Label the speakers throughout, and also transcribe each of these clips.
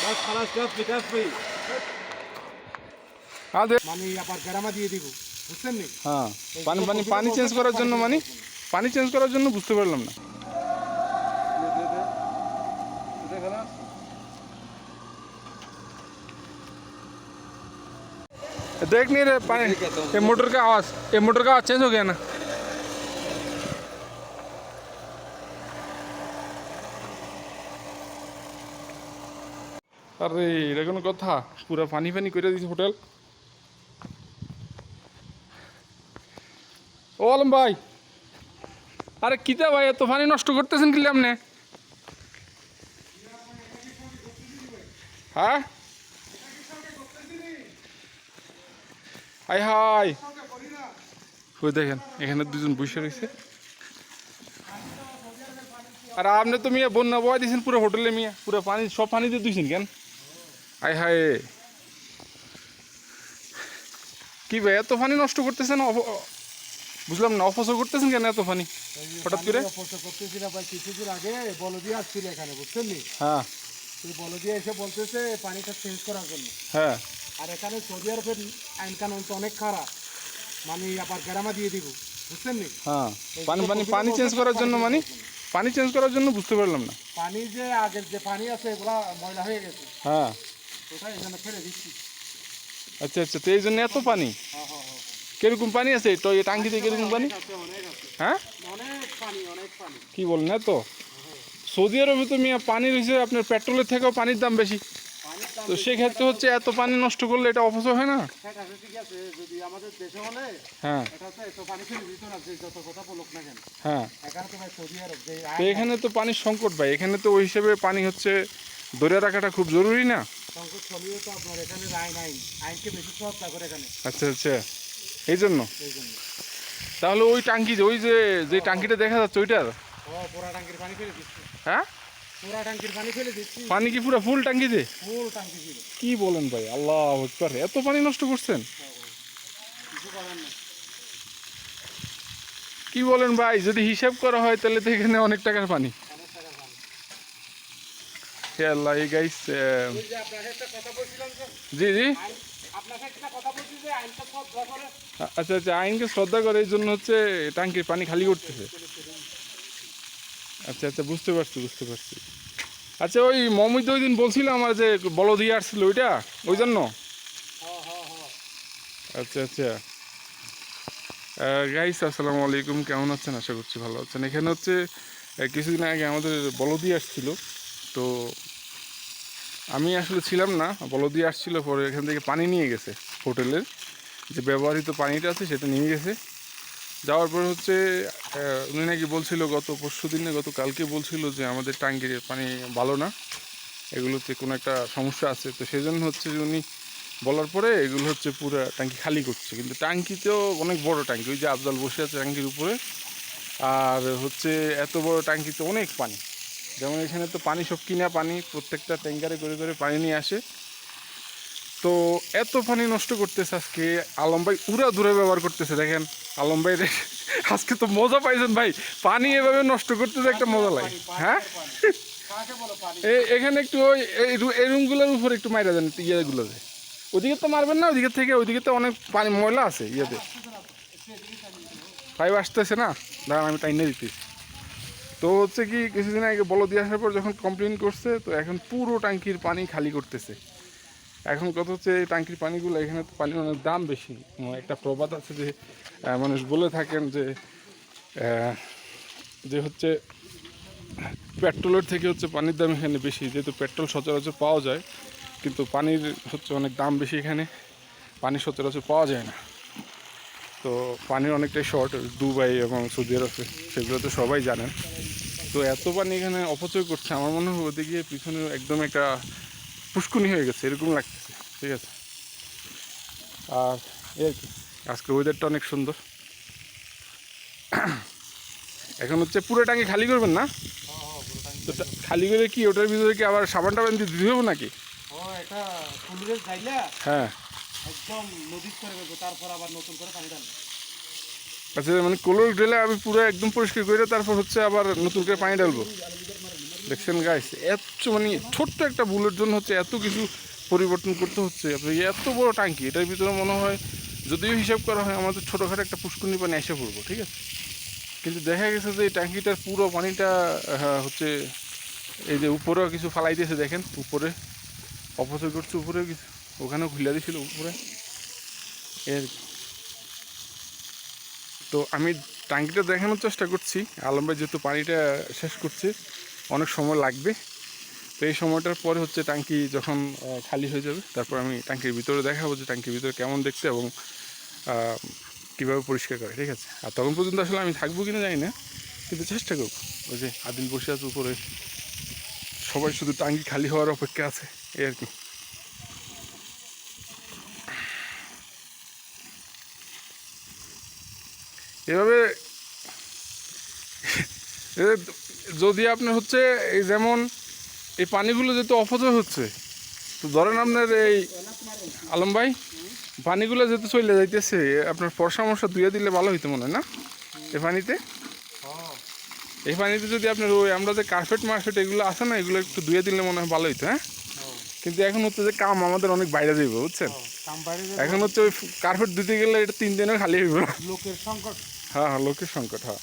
Speaker 1: बस खलास काफी মানে আবার গ্রামা দিয়ে দিব বুঝছেন নি।
Speaker 2: হ্যাঁ পানি পানি পানি চেঞ্জ করার জন্য মানে পানি চেঞ্জ করার জন্য বুঝতে পারলাম না। देख नहीं रहे पानी ये मोटर का आवाज चेंज हो गया ना। अरे এটা কোনো কথা পুরো পানি পানি করে দিয়েছে হোটেল। ও আলম ভাই আরে কিতা ভাই এত পানি নষ্ট করতেছেন কি আপনি? হ্যাঁ হাই হাই ওই দেখেন এখানে দুজন বসে রয়েছে। আর আপনি তো মিয়া বন্যা বয়া দিয়েছেন পুরো হোটেলে মিয়া পুরো পানি সব পানি দিয়ে দিয়েছেন কেন? হাই হাই কি ভাই এত পানি নষ্ট করতেছেন বুঝলাম না অপচয় করতেছেন কেন এত পানি হঠাৎ করে?
Speaker 1: অপচয় করতেছি না ভাই, কিছুদিন আগে বলদি আসছিল এখানে বুঝছেন নি।
Speaker 2: হ্যাঁ
Speaker 1: সেই বলদি এসে বলতেছে পানিটা চেঞ্জ করার জন্য।
Speaker 2: হ্যাঁ
Speaker 1: আর এখানে সৌদি আরবের আইন কানুন তো অনেক খারাপ, মানে আবার গ্রামা দিয়ে দিব বুঝছেন নি।
Speaker 2: হ্যাঁ পানি পানি পানি চেঞ্জ করার জন্য মানে পানি চেঞ্জ করার জন্য বুঝতে পারলাম না।
Speaker 1: পানি যে আগের যে পানি আছে এগুলা ময়লা হয়ে গেছে,
Speaker 2: হ্যাঁ
Speaker 1: ওটা এখানে ফেলে দিচ্ছি।
Speaker 2: আচ্ছা আচ্ছা তো এই জন্য এত পানি
Speaker 1: হ্যাঁ হ্যাঁ হ্যাঁ
Speaker 2: কিরকম পানি আছে তো এই টাঙ্কিতে কিরকম পানি?
Speaker 1: অনেক আছে
Speaker 2: হ্যাঁ
Speaker 1: অনেক পানি অনেক পানি।
Speaker 2: কি বলেন এত? সৌদি আরবে তো মিয়া পানি রয়েছে আপনার পেট্রোলের থেকেও পানির দাম বেশি,
Speaker 1: পানির দাম
Speaker 2: তো সেক্ষেত্রে হচ্ছে এত পানি নষ্ট করলে এটা অপচয় হয় না?
Speaker 1: সেটা ঠিক আছে, যদি আমাদের দেশে হলে
Speaker 2: হ্যাঁ
Speaker 1: এটা তো এত পানি ফেলে দিত না, যে যত কথা বলুক না কেন।
Speaker 2: হ্যাঁ
Speaker 1: এখানে তো ভাই সৌদি আরব যে
Speaker 2: তো এখানে তো পানির সংকট ভাই, এখানে তো ওই হিসেবে পানি হচ্ছে ধরে রাখাটা খুব জরুরি না?
Speaker 1: সংকট ছড়িয়ে তো আপনার এখানে আইন আইনকে বেশি শ্রদ্ধা করে এখানে,
Speaker 2: আচ্ছা আচ্ছা এই জন্য।
Speaker 1: এই জন্য।
Speaker 2: তাহলে ওই টাঙ্কি ওই যে যে টাঙ্কিটা দেখা যাচ্ছে ওইটার?
Speaker 1: ও পুরা ট্যাঙ্কির পানি ফেলে দিচ্ছি,
Speaker 2: হ্যাঁ
Speaker 1: পুরা ট্যাঙ্কির পানি ফেলে দিচ্ছি,
Speaker 2: পানি কি পুরো ফুল টাঙ্কিতে?
Speaker 1: ফুল ট্যাঙ্কি ছিল।
Speaker 2: কি বলেন ভাই, আল্লাহ আকবার এত পানি নষ্ট করছেন?
Speaker 1: কিছু করার নেই।
Speaker 2: কি বলেন ভাই, যদি হিসাব করা হয় তাহলে তো এখানে অনেক টাকার পানি।
Speaker 1: অনেক টাকা পানি।
Speaker 2: হে আল্লাহ এই গাইস
Speaker 1: ওই যে আপনাকে একটা কথা বলছিলাম যে
Speaker 2: জি জি
Speaker 1: আইন, আপনাকে একটা কথা বলছি যে আইনটা শ্রদ্ধা করে।
Speaker 2: আচ্ছা আচ্ছা আইনকে শ্রদ্ধা করে এই জন্য হচ্ছে টাঙ্কির পানি খালি করতেছে। আচ্ছা আচ্ছা বুঝতে পারছি বুঝতে পারছি। আচ্ছা ওই মমিত ওই দিন বলছিলাম আমার যে বলদিয়া আসছিল ওইটা ওই জন্য।
Speaker 1: হ্যাঁ হ্যাঁ হ্যাঁ।
Speaker 2: আচ্ছা আচ্ছা গাইস আসসালামু আলাইকুম, কেমন আছেন? আশা করছি ভালো আছেন। এখানে হচ্ছে কিছুদিন আগে আমাদের বলদি আসছিল, তো আমি আসলে ছিলাম না, বলদি আসছিল পরে এখান থেকে পানি নিয়ে গেছে হোটেলের যে ব্যবহৃত পানিটা আছে সেটা নিয়ে গেছে। যাওয়ার পরে হচ্ছে উনি নাকি বলছিল গত পরশু দিনে গত কালকে বলছিল যে আমাদের ট্যাঙ্কির পানি ভালো না, এগুলোতে কোনো একটা সমস্যা আছে, তো সেই জন্য হচ্ছে যে উনি বলার পরে এগুলো হচ্ছে পুরো ট্যাঙ্কি খালি করছে। কিন্তু ট্যাঙ্কিতেও অনেক বড় ট্যাঙ্কি, ওই যে আফজাল বসে আছে ট্যাঙ্কির উপরে, আর হচ্ছে এত বড় ট্যাঙ্কিতে অনেক পানি। যেমন এখানে তো পানি সব কিনা পানি, প্রত্যেকটা ট্যাঙ্কারে করে করে পানি নিয়ে আসে, তো এত পানি নষ্ট করতেছে আজকে আলম ভাই উড়া দূরে ব্যবহার করতেছে। দেখেন আলম ভাই আজকে তো মজা পাইছেন ভাই, পানি এভাবে নষ্ট করতেছে একটা মজা লাগে। হ্যাঁ
Speaker 1: কাকে বলো পানি?
Speaker 2: এখানে একটু ওই এই রুমগুলোর উপরে একটু মাইরা দেন ইয়েগুলোতে, ওদিকে তো মারবেন না, ওইদিকে থেকে ওইদিকে তো অনেক পানি ময়লা আছে ইয়েতে। পাইপ আসতেছে না, দাঁড়ান আমি টাইনে দিতেছি। তো হচ্ছে কি কিছুদিন আগে বলদি আসার পর যখন কমপ্লেন করছে, তো এখন পুরো ট্যাঙ্কির পানি খালি করতেছে। এখন কথা হচ্ছে এই ট্যাঙ্কির পানিগুলো এখানে তো পানির অনেক দাম বেশি। একটা প্রবাদ আছে যে মানুষ বলে থাকেন যে যে হচ্ছে পেট্রোলের থেকে হচ্ছে পানির দাম এখানে বেশি, যেহেতু পেট্রোল সচরাচর পাওয়া যায় কিন্তু পানির হচ্ছে অনেক দাম বেশি, এখানে পানি সচরাচর পাওয়া যায় না। তো পানির অনেকটাই শর্ট দুবাই এবং সৌদি আরবে, সেগুলো তো সবাই জানেন। তো এত পানি এখানে অপচয় করছে, আমার মনে হয় ওদিকে পিছনে একদম একটা পুষ্কুনি হয়ে গেছে এরকম লাগতেছে। ঠিক আছে, আর এই আর কি আজকে ওয়েদারটা অনেক সুন্দর। এখন হচ্ছে পুরো ট্যাঙ্কি খালি করবেন না? তো খালি করে কি ওটার ভিতরে কি আবার সাবান টাবান দিয়ে দিতে হবে নাকি?
Speaker 1: ও এটা ফুলের যাইলা
Speaker 2: হ্যাঁ
Speaker 1: একদম নদীত করে দেবো, তারপর আবার নতুন করে পানি ঢালবো।
Speaker 2: আচ্ছা মানে কলোর ঢেলে আমি পুরো একদম পরিষ্কার করে তারপর হচ্ছে আবার নতুন করে পানি ঢালবো? দেখছেন গাইস, এত মানে ছোট্ট একটা ভুলের জন্য হচ্ছে এত কিছু পরিবর্তন করতে হচ্ছে। আপনি এত বড় ট্যাঙ্কি, এটার ভিতরে মনে হয় যদিও হিসাব করা হয় আমাদের ছোটোখাটো একটা পুষ্করণী পানি এসে পড়বো, ঠিক আছে। কিন্তু দেখা গেছে যে এই ট্যাঙ্কিটার পুরো পানিটা হচ্ছে এই যে উপরেও কিছু ফালাই দিয়েছে, দেখেন উপরে অপচয় করছে, উপরেও কিছু ওখানেও খুলে দিয়েছিল উপরে এর। তো আমি ট্যাঙ্কিটা দেখানোর চেষ্টা করছি, আলম ভাই যেহেতু পানিটা শেষ করছে অনেক সময় লাগবে, তো এই সময়টার পরে হচ্ছে ট্যাঙ্কি যখন খালি হয়ে যাবে তারপর আমি ট্যাঙ্কির ভিতরে দেখাবো যে ট্যাঙ্কির ভিতরে কেমন দেখতে এবং কীভাবে পরিষ্কার করে, ঠিক আছে। আর তখন পর্যন্ত আসলে আমি থাকবো কিনা জানি না, কিন্তু চেষ্টা করবো। ওই যে আদিল বসে আছে উপরে, সবাই শুধু ট্যাঙ্কি খালি হওয়ার অপেক্ষা আছে, এই আর কি। এভাবে যদি আপনার হচ্ছে এই যেমন এই পানিগুলো যেহেতু অপচয় হচ্ছে, তো ধরেন আপনার এই আলম ভাই পানিগুলো যেহেতু চলে যাইতেছে, আপনার ফর্সা মশা ধুয়ে দিলে ভালো হইতো মনে হয় না এই পানিতে? এই পানিতে যদি আপনার ওই আমরা যে কার্পেট মার্পেট এগুলো আছে না, এগুলো একটু ধুয়ে দিলে মনে হয় ভালো হইতো। হ্যাঁ, কিন্তু এখন হচ্ছে যে কাম আমাদের অনেক বাইরে যাইব, বুঝছেন। এখন হচ্ছে ওই কার্পেট ধুতে গেলে এটা 3 দিনের খালি হইব না,
Speaker 1: লোকের সংকট।
Speaker 2: হ্যাঁ, লোকের সংকট। হ্যাঁ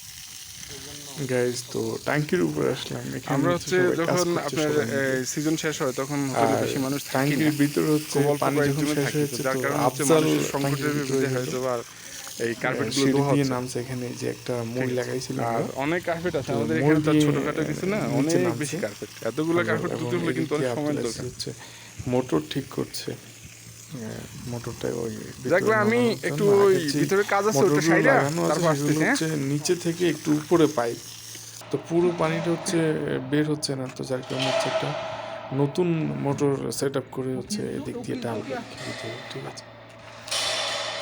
Speaker 3: গাইজ, তো ট্যাঙ্কির উপরে আসলাম।
Speaker 2: আমরা হচ্ছে যখন আপনার সিজন শেষ হয় তখন হোটেলে বেশি মানুষ থাকে
Speaker 3: ট্যাঙ্কির
Speaker 2: না,
Speaker 3: ভিতরে হচ্ছে
Speaker 2: পানি যখন শেষ হয়েছে যার কারণে হচ্ছে মানুষের সংকটের ভিতরে হয়তো আর এই কার্পেটগুলো ধোয়া হচ্ছে।
Speaker 3: নামছে এখানে যে একটা মই লাগাইছিল,
Speaker 2: আর অনেক কার্পেট আছে আমাদের এখানে, তো ছোটখাটো কিছু না, অনেক বেশি কার্পেট। এতগুলো কার্পেট ধুতে হলে কিন্তু অনেক সময় দরকার।
Speaker 3: হচ্ছে মোটর ঠিক করছে, মোটরটা ওই
Speaker 2: দেখলে আমি একটু ওই ভিতরে কাজ আছে ওটা সাইডা, তারপর আসতেছি। হ্যাঁ,
Speaker 3: নিচে থেকে একটু উপরে পাইপ, তো পুরো পানিটা হচ্ছে বের হচ্ছে না, তো যার কারণে হচ্ছে একটা নতুন মোটর সেট আপ করে হচ্ছে এদিক দিয়ে টানবে ভিতরে, ঠিক আছে।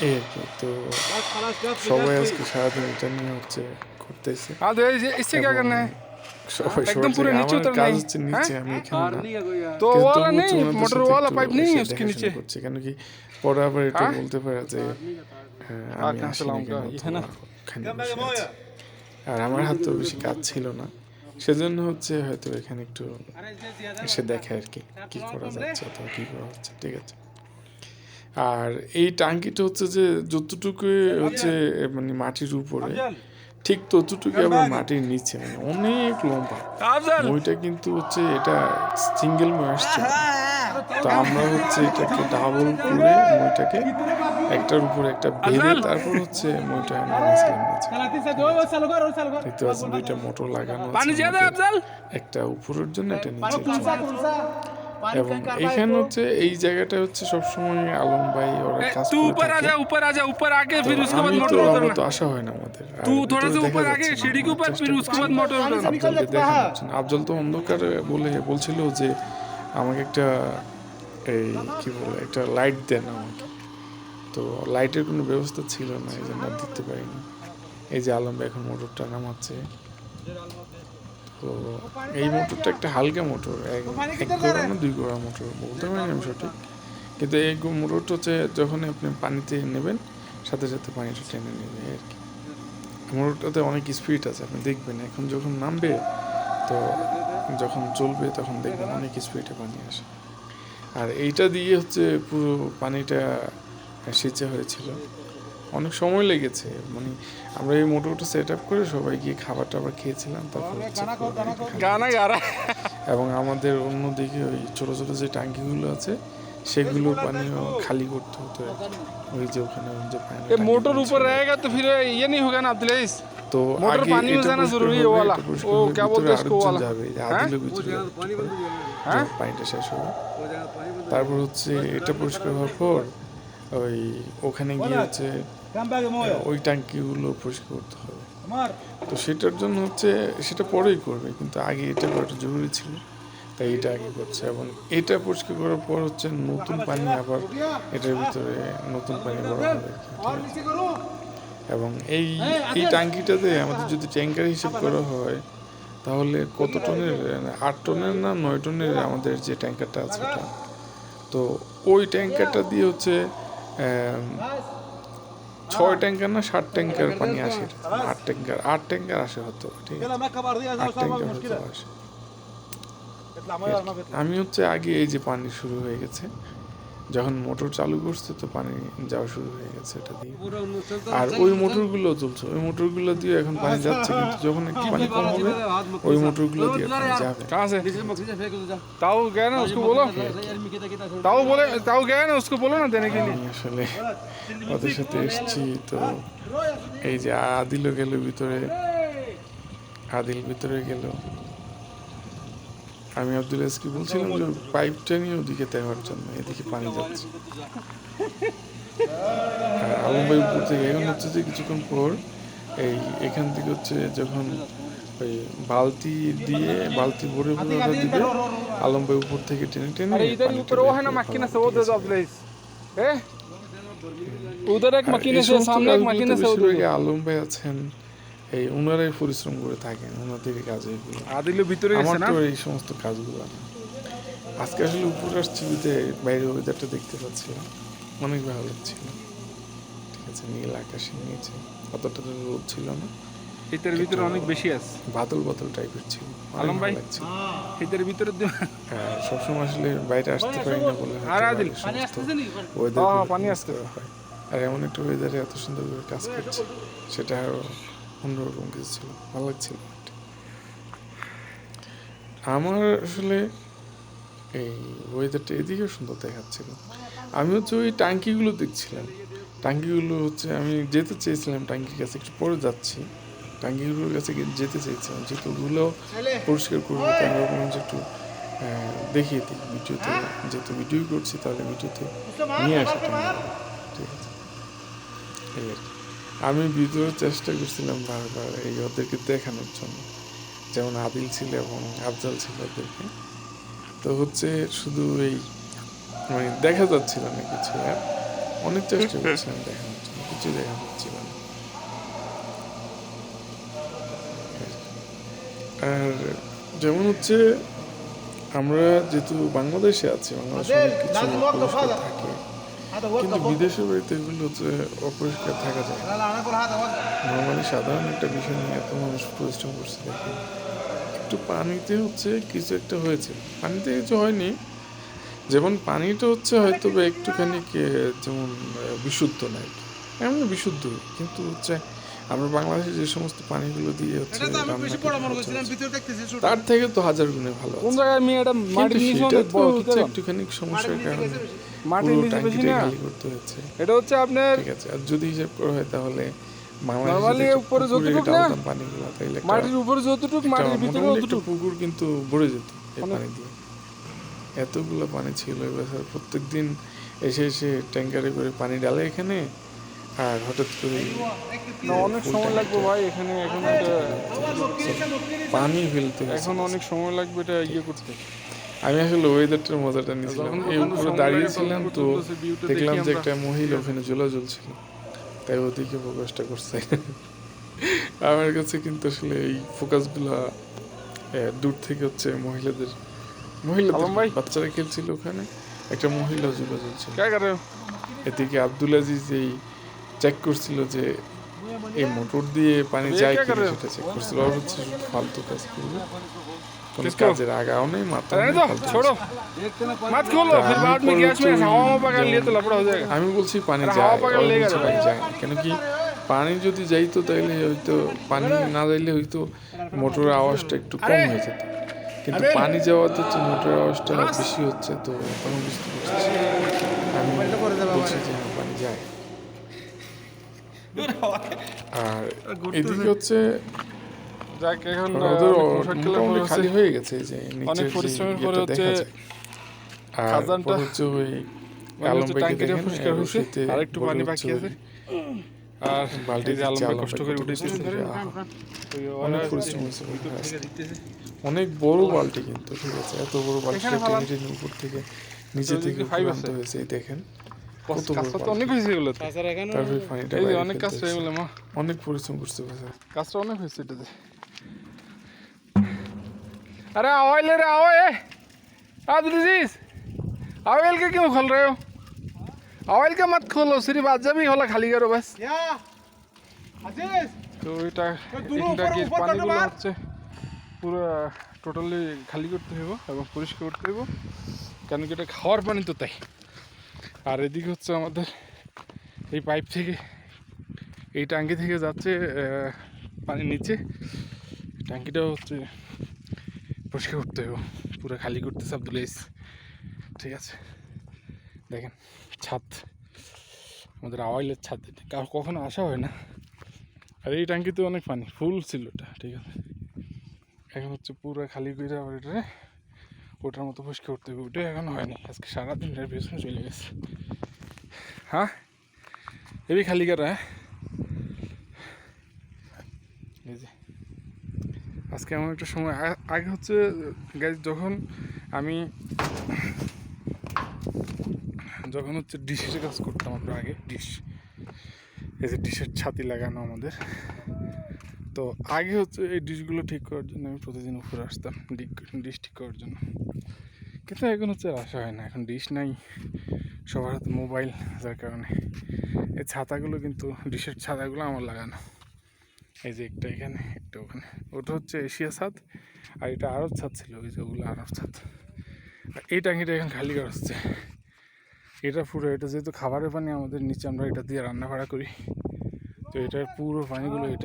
Speaker 3: এই আর কি। তো সবাই আজকে সারাদিন এটা নিয়ে হচ্ছে করতেছে।
Speaker 2: আজ এই যে ইচ্ছে কে করনা है
Speaker 3: সবাই
Speaker 2: एकदम पूरे नीचे उतर
Speaker 3: কাজ
Speaker 2: नहीं
Speaker 3: হচ্ছে নিচে, আমি এখানে না।
Speaker 2: तो
Speaker 3: কিন্তু
Speaker 2: वाला
Speaker 3: তবুও
Speaker 2: नहीं,
Speaker 3: ওনাদের
Speaker 2: मोटर
Speaker 3: সাথে
Speaker 2: वाला
Speaker 3: একটু
Speaker 2: पाइप नहीं है
Speaker 3: এসে
Speaker 2: उसके
Speaker 3: দেখাশোনা
Speaker 2: नीचे।
Speaker 3: করছে, কেন কি পরে আবার এটা বলতে পারে যে আমি
Speaker 2: कहाँ
Speaker 3: আসি
Speaker 2: से
Speaker 3: না
Speaker 2: लाऊंगा
Speaker 3: কেন,
Speaker 2: ये
Speaker 3: তো
Speaker 2: है ना।
Speaker 3: ওখানে বসে আছে। আর আমার হাতেও বেশি কাজ ছিল না, সেজন্য হচ্ছে হয়তো এখানে একটু এসে দেখে আর কি কি করা যাচ্ছে অথবা কি করা হচ্ছে, ঠিক আছে। আর এই টাঙ্কিটা হচ্ছে যে যতটুকু হচ্ছে মানে মাটির উপরে, ঠিক ততটুকু আবার মাটির নিচে, মানে অনেক লম্বা মইটা, কিন্তু হচ্ছে এটা সিঙ্গেল মই আসছে না। তো আমরা হচ্ছে এটাকে ডাবল করে মইটাকে একটার উপরে একটা বেঁধে তারপর হচ্ছে মইটা নামাইছিলাম নিচে। দেখতে পাচ্ছেন 2টা মোটর লাগানো আছে আমাদের, একটা উপরের জন্য একটা নিচের জন্য। এবং এখানে হচ্ছে এই জায়গাটা হচ্ছে সবসময় আলম ভাই ওরা কাজ
Speaker 2: तू
Speaker 3: করে
Speaker 2: ऊपर आ
Speaker 3: থাকে।
Speaker 2: जा, ऊपर आ जा, ऊपर आके
Speaker 3: তো
Speaker 2: फिर उसके बाद
Speaker 3: আমি
Speaker 2: मोटर
Speaker 3: তো আমরা
Speaker 2: उतरना।
Speaker 3: তো আসা হয় না আমাদের, আর
Speaker 2: तू थोड़ा
Speaker 3: ভিতরে
Speaker 2: सा
Speaker 3: দেখা
Speaker 2: ऊपर
Speaker 3: যাচ্ছে
Speaker 2: आके
Speaker 3: না,
Speaker 2: सीढ़ी के ऊपर,
Speaker 3: চেষ্টা
Speaker 2: फिर उसके
Speaker 3: করছি।
Speaker 2: बाद मोटर उतरना।
Speaker 3: আফজলকে দেখানো হচ্ছে না। আফজল তো অন্ধকারে বলে বলছিল যে আমাকে একটা এই কি বলে একটা লাইট দেন আমাকে, তো লাইটের কোনো ব্যবস্থা ছিল না, এই জন্য আর দিতে পারিনি। এই যে আলম ভাই এখন মোটরটা নামাচ্ছে, তো এই মোটরটা একটা হালকা মোটর, এক গোড়া না 2 গোড়া মোটর বলতে পারি আমি সঠিক, কিন্তু এই মোটরটা হচ্ছে যখন আপনি পানিতে নেবেন সাথে সাথে পানিটা টেনে নেবে আর কি। মোটরটাতে অনেক স্পিড আছে, আপনি দেখবেন এখন যখন নামবে, তো যখন চলবে তখন দেখবেন অনেক স্পিডে পানি আসে। আর এইটা দিয়ে হচ্ছে পুরো পানিটা সেচে হয়েছিল, অনেক সময় লেগেছে। মানে আমরা এই মোটরটা সেট আপ করে সবাই গিয়ে খাবার টাবার খেয়েছিলাম, তারপর
Speaker 2: गाना गा रहा है।
Speaker 3: এবং আমাদের অন্যদিকে ওই ছোটো ছোটো যে ট্যাঙ্কিগুলো আছে সেগুলো পানিও খালি করতে হতো আর কি। ওই যে ওখানে যে পানি
Speaker 2: ये मोटर ऊपर रहेगा तो फिर ये नहीं होगा ना अब्दुल।
Speaker 3: তো
Speaker 2: मोटर
Speaker 3: আগে
Speaker 2: पानी में
Speaker 3: এটা
Speaker 2: जाना
Speaker 3: পরিষ্কার
Speaker 2: जरूरी है
Speaker 3: হবে,
Speaker 2: वाला,
Speaker 3: এটা পরিষ্কার
Speaker 2: वो
Speaker 3: হবে,
Speaker 2: क्या
Speaker 3: ভিতরে
Speaker 2: बोलते हैं उसको
Speaker 3: আরেকজন
Speaker 2: वाला।
Speaker 3: যাবে,
Speaker 2: हैं?
Speaker 3: আদিলের ভিতরে যাবে,
Speaker 2: হ্যাঁ?
Speaker 3: পানিটা শেষ হবে। তারপর হচ্ছে এটা পরিষ্কার হওয়ার পর ওই ওখানে গিয়ে হচ্ছে ওই ট্যাঙ্কিগুলো পরিষ্কার করতে হবে। তো সেটার জন্য হচ্ছে সেটা পরেই করবে, কিন্তু আগে এটা করাটা জরুরি ছিল, তাই এটা আগে করছে। এবং এটা পরিষ্কার করার পর হচ্ছে নতুন পানি আবার এটার ভিতরে নতুন পানি ভরা হবে আর কি, ঠিক আছে? এবং এই ট্যাঙ্কিটাতে আমাদের যদি ট্যাঙ্কার হিসেব করা হয় তাহলে কত টনের, 8 টনের না 9 টনের আমাদের যে ট্যাঙ্কারটা আছে ওটা, তো ওই ট্যাঙ্কারটা দিয়ে হচ্ছে 6 ট্যাঙ্কার না 7 ট্যাঙ্কার পানি আসে, 8 ট্যাঙ্কার আসে হয়তো, ঠিক আছে, 8 ট্যাঙ্কার হয়তো আসে। আমি হচ্ছে আগে এই যে পানি শুরু হয়ে গেছে, যখন মোটর চালু করছে তো পানি যাওয়া শুরু হয়ে গেছে এটা দিয়ে। আর ওই মোটরগুলো চলছে, ওই মোটরগুলো দিয়ে এখন পানি যাচ্ছে, কিন্তু যখন একটু পানি কম হবে ওই মোটরগুলো দিয়ে পানি যাবে।
Speaker 2: कहाँ से ताऊ गया ना उसको बोलो, ताऊ गया ना उसको बोलो ना देने के लिए।
Speaker 3: আমি আসলে ওদের সাথে এসছি তো এই যে আদিলও গেল ভিতরে, আদিল ভিতরে গেল। আমি আব্দুল আজকে বলছিলাম যে পাইপটা নিয়ে ওদিকে দেওয়ার জন্য, এদিকে পানি যাচ্ছে। আর আলম ভাই উপর থেকে এখন হচ্ছে যে কিছুক্ষণ পর এই এখান থেকে হচ্ছে যখন ওই বালতি দিয়ে বালতি ভরে ভরে ওরা দিবে, আলম ভাই উপর থেকে টেনে টেনে
Speaker 2: इधर ही ऊपर वो है ना मकीने से वो दे दो प्लीज, उधर एक मकीने से सामने एक मकीने से उधर।
Speaker 3: আলম ভাই আছেন, এই ওনারাই পরিশ্রম করে থাকেন, ওনাদের কাজ এগুলো।
Speaker 2: আদিলের ভিতরে গেছে
Speaker 3: আমার
Speaker 2: না
Speaker 3: তো এই সমস্ত কাজগুলো না। আজকে আসলে উপরে আসছি বাইরে ওয়েদারটা দেখতে পাচ্ছিলাম, অনেক ভালো লাগছিল। ঠিক আছে, নীল আকাশের নিচে অতটা তো রোদ ছিল না,
Speaker 2: এটার ভিতরে অনেক বেশি আছে,
Speaker 3: বাদল বাদল টাইপের ছিল।
Speaker 2: আলম ভাই এটার ভিতরে
Speaker 3: হ্যাঁ, সবসময় আসলে বাইরে আসতে পারি না বলে
Speaker 2: আর আদিল
Speaker 3: ওয়েদার
Speaker 2: পানি আসতে
Speaker 3: হয়। আর এমন একটা ওয়েদারে এত সুন্দর করে কাজ করছে, সেটা আরো অন্যরকম কিছু ছিল, ভালো লাগছিল। আমার আসলে এই ওয়েদারটা এদিকেও সুন্দর দেখাচ্ছিল। আমি হচ্ছে ওই ট্যাঙ্কিগুলো দেখছিলাম, ট্যাঙ্কিগুলো হচ্ছে আমি যেতে চেয়েছিলাম ট্যাঙ্কির কাছে, একটু পরে যাচ্ছি। ট্যাঙ্কিগুলোর কাছে যেতে চেয়েছিলাম, যেহেতু ওগুলো পরিষ্কার করবো তাই আমি ভাবলাম যে একটু দেখিয়ে দিই ভিডিওতে, যেহেতু ভিডিও করছি তাহলে ভিডিওতে নিয়ে আসা ঠিক আছে। এই আর কি, আমি ভিডিওর চেষ্টা করছিলাম বারবার এই ওদেরকে দেখানোর জন্য, যেমন আদিল ছিল এবং আফজাল ছিল ওদেরকে, তো হচ্ছে শুধু এই মানে দেখা যাচ্ছিল না কিছু, আর অনেক চেষ্টা করছিলাম দেখানোর জন্য, কিছু দেখা যাচ্ছিল না। আর যেমন হচ্ছে আমরা যেহেতু বাংলাদেশে আছি, বাংলাদেশে অনেক কিছু অপরিষ্কার থাকে, কিন্তু বিদেশের বাড়িতে এগুলো হচ্ছে অপরিষ্কার থাকা যায়। নর্মালি সাধারণ একটা বিষয় নিয়ে এত মানুষ পরিশ্রম করছে দেখে, একটু পানিতে হচ্ছে কিছু একটা হয়েছে, পানিতে কিছু হয়নি, যেমন পানিটা হচ্ছে হয়তো বা একটুখানি যেমন বিশুদ্ধ নয়, এমন বিশুদ্ধ, কিন্তু হচ্ছে আমরা বাংলাদেশে যে সমস্ত পানিগুলো দিয়ে হচ্ছে তার থেকে তো হাজার গুণে ভালো।
Speaker 2: কোন জায়গায় আমি এটা মাটির নিচে অনেক বড়, ঠিক আছে,
Speaker 3: একটুখানি সমস্যার কারণে
Speaker 2: মাটির নিচে বেশি না,
Speaker 3: খালি করতে হচ্ছে।
Speaker 2: এটা হচ্ছে আপনার
Speaker 3: ঠিক আছে, আর যদি হিসাব করা হয় তাহলে
Speaker 2: নরমালি উপরে যতটুকু না
Speaker 3: পানিগুলো, তাইলে
Speaker 2: মাটির উপরে যতটুকু মাটির ভিতরে ততটুকু
Speaker 3: পুকুর কিন্তু ভরে যেত এই পানি দিয়ে। এতগুলো পানি ছিল এবার, প্রত্যেকদিন এসে এসে ট্যাঙ্কারে করে পানি ডালে এখানে, আর হঠাৎ করে
Speaker 2: অনেক সময় লাগবে ভাই এখানে, এখন
Speaker 3: পানি ফেলতে
Speaker 2: এখন অনেক সময় লাগবে এটা ইয়ে করতে।
Speaker 3: আমি আসলে ওয়েদারটার মজাটা নিয়েছিলাম, এই উপরে দাঁড়িয়েছিলাম তো দেখলাম যে একটা মহিলা ওখানে ঝোলা ঝুলছিল, তাই ওদিকে ফোকাসটা করছে। আমার কাছে কিন্তু আসলে এই ফোকাসগুলা দূর থেকে হচ্ছে মহিলাদের বাচ্চারা খেলছিল ওখানে, একটা মহিলা ঝুলা ঝুলছিল। এদিকে আব্দুল আজিজ এই চেক করছিল যে এই মোটর দিয়ে পানি যায় কিনা, সেটা চেক করছিল। আর হচ্ছে ফালতু কাজ করবে, কোনো কাজের আগাও নেই, মাথা আমি বলছি পানি যায়, পানি যায় না, কেন কি পানি যদি যাইতো তাইলে হয়তো, পানি না যাইলে হয়তো মোটরের আওয়াজটা একটু কম হয়ে যেত, কিন্তু পানি যাওয়াতে হচ্ছে মোটরের আওয়াজটা বেশি হচ্ছে, তো আমি বুঝতে পারছি, আমি বলছি যে পানি যায়। আর এদিকে হচ্ছে খালি হয়ে গেছে, যে
Speaker 2: অনেক পরিশ্রমের পরে হচ্ছে
Speaker 3: খাজানটা হচ্ছে ওই আলম ভাইকে দেখেন
Speaker 2: আর একটু পানি বাকি আছে, আর
Speaker 3: বালতি
Speaker 2: আলম ভাই কষ্ট করে উঠেছে,
Speaker 3: অনেক পরিশ্রম হয়েছে, অনেক বড় বালতি কিন্তু, ঠিক আছে, এত বড় বালতিটা টেনে উপর থেকে নিচে থেকে উঠানো হয়েছে, এই দেখেন কত বড়,
Speaker 2: অনেক হয়েছে এগুলো,
Speaker 3: তারপরে পানিটা
Speaker 2: অনেক কাজ হয়ে গেল, মা
Speaker 3: অনেক পরিশ্রম করতে হবে,
Speaker 2: কাজটা অনেক হয়েছে এটাতে। अरे आओ ले रहे आओ ए अजीज ऑयल के क्यों खोल रहे हो? ऑयल का मत खोलो, सिर्फ आज भी होला खाली करो बस। তো এটা পানিগুলো হচ্ছে পুরো টোটালি খালি করতে হইব এবং পরিষ্কার করতে হইব, কেন কি এটা খাওয়ার পানি তো তাই। আর এদিকে হচ্ছে আমাদের এই পাইপ থেকে, এই ট্যাঙ্কি থেকে যাচ্ছে পানি নিচে, ট্যাঙ্কিটাও হচ্ছে পরিষ্কার করতে হইব, পুরো খালি করতেছে আব্দুল আজিজ। ঠিক আছে, দেখেন ছাদ, আমাদের আওয়াইলের ছাদ, কখনো আসা হয় না। আর এই ট্যাঙ্কিতে অনেক পানি ফুল ছিল ওটা, ঠিক আছে। এখন হচ্ছে পুরো খালি করে আবার এটা ওটার মতো পরিষ্কার করতে হবে, ওটা এখন হয়নি, আজকে সারাদিন এর পেছনে চলে গেছে। হ্যাঁ এবি খালি করা, হ্যাঁ এই যে আজকে এমন একটা সময় আগে হচ্ছে গাইজ, যখন হচ্ছে ডিশের কাজ করতাম আমরা আগে, ডিশ, এই যে ডিশের ছাতি লাগানো আমাদের, তো আগে হচ্ছে এই ডিশগুলো ঠিক করার জন্য আমি প্রতিদিন উপরে আসতাম ডিশ ঠিক করার জন্য। কিন্তু এখন হচ্ছে আসা হয় না, এখন ডিশ নাই, সবার হাতে মোবাইল, যার কারণে এই ছাতাগুলো কিন্তু, ডিশের ছাতাগুলো আমার লাগানো, এই যে একটা এখানে একটা ওখানে, ওটা হচ্ছে এশিয়া ছাদ, আর এটা আরব ছাদ ছিল, ওই যে ওগুলো আরব ছাদ। আর এই ট্যাঙ্কিটা এখন খালি করা হচ্ছে, এটা পুরো, এটা যেহেতু খাবারের পানি আমাদের নিচে, আমরা এটা দিয়ে রান্না বাড়া করি, তো এটার পুরো পানিগুলো এটা